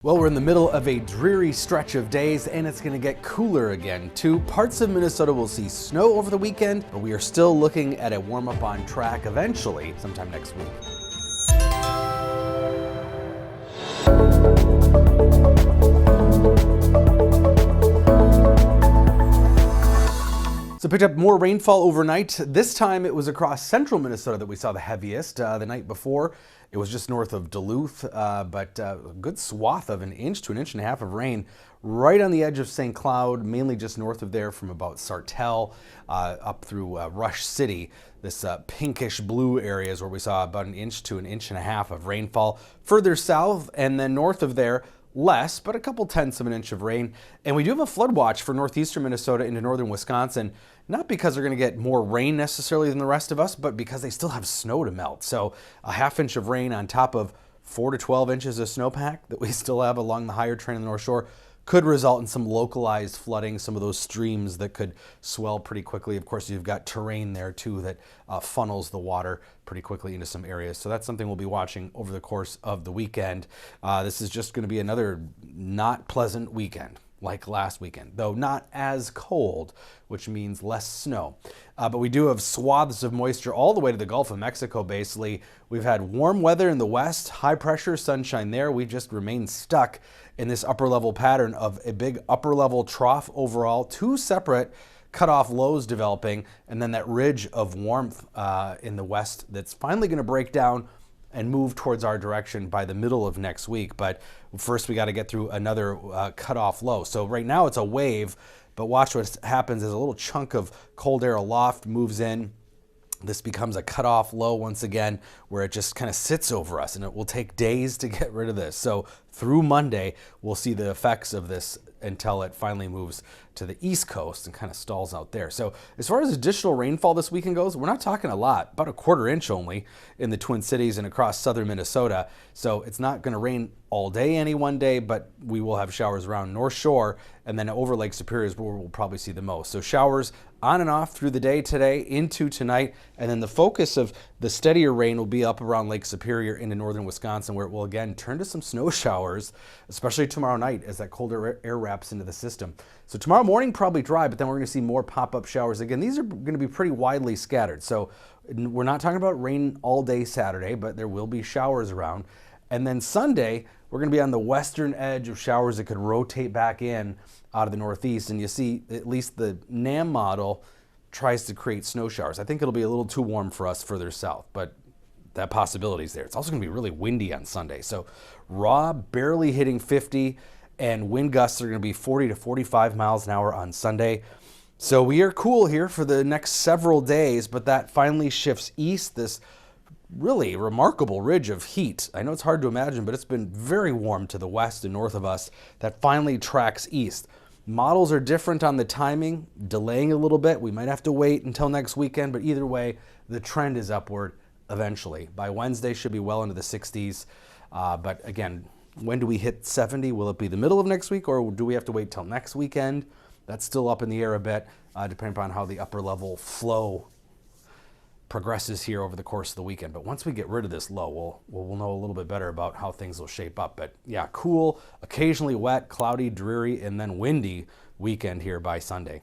Well, we're in the middle of a dreary stretch of days and it's going to get cooler again too. Parts of Minnesota will see snow over the weekend, but we are still looking at a warm up on track eventually sometime next week. So picked up more rainfall overnight. This time it was across central Minnesota that we saw the heaviest. The night before it was just north of Duluth, but a good swath of 1 inch to 1.5 inches of rain right on the edge of St. Cloud, mainly just north of there from about Sartell up through Rush City. This pinkish blue areas where we saw about 1 inch to 1.5 inches of rainfall. Further south and then north of there, less, but a couple tenths of an inch of rain. And we do have a flood watch for northeastern Minnesota into northern Wisconsin, not because they're going to get more rain necessarily than the rest of us, but because they still have snow to melt. So a 1/2 inch of rain on top of 4 to 12 inches of snowpack that we still have along the higher trend in the North Shore could result in some localized flooding, some of those streams that could swell pretty quickly. Of course, you've got terrain there too that funnels the water pretty quickly into some areas. So that's something we'll be watching over the course of the weekend. This is just going to be another not pleasant weekend like last weekend, though not as cold, which means less snow. But we do have swaths of moisture all the way to the Gulf of Mexico, basically. We've had warm weather in the west, high pressure, sunshine there. We just remained stuck in this upper level pattern of a big upper level trough overall, two separate cutoff lows developing, and then that ridge of warmth in the west that's finally going to break down and move towards our direction by the middle of next week. But first we got to get through another cutoff low. So right now it's a wave, but watch what happens as a little chunk of cold air aloft moves in. This becomes a cutoff low once again, where it just kind of sits over us, and it will take days to get rid of this. So through Monday, we'll see the effects of this until it finally moves to the east coast and kind of stalls out there. So as far as additional rainfall this weekend goes, we're not talking a lot, about 1/4 inch only in the Twin Cities and across southern Minnesota. So it's not going to rain all day any one day, but we will have showers around North Shore and then over Lake Superior is where we'll probably see the most. So showers on and off through the day today into tonight, and then the focus of the steadier rain will be up around Lake Superior into northern Wisconsin, where it will again turn to some snow showers, especially tomorrow night as that colder air wraps into the system. So tomorrow morning probably dry, but then we're going to see more pop-up showers. Again, these are going to be pretty widely scattered. So we're not talking about rain all day Saturday, but there will be showers around. And then Sunday, we're going to be on the western edge of showers that could rotate back in out of the northeast. And you see at least the NAM model tries to create snow showers. I think it'll be a little too warm for us further south, but that possibility is there. It's also going to be really windy on Sunday. So raw, barely hitting 50, and wind gusts are going to be 40 to 45 miles an hour on Sunday. So we are cool here for the next several days, but that finally shifts east, this really remarkable ridge of heat. I know it's hard to imagine, but it's been very warm to the west and north of us. That finally tracks east. Models are different on the timing, delaying a little bit. We might have to wait until next weekend, but either way, the trend is upward eventually. By Wednesday, should be well into the 60s. But again, when do we hit 70? Will it be the middle of next week, or do we have to wait till next weekend? That's still up in the air a bit, depending upon how the upper level flow progresses here over the course of the weekend. But once we get rid of this low, we'll know a little bit better about how things will shape up. But yeah, cool, occasionally wet, cloudy, dreary, and then windy weekend here by Sunday.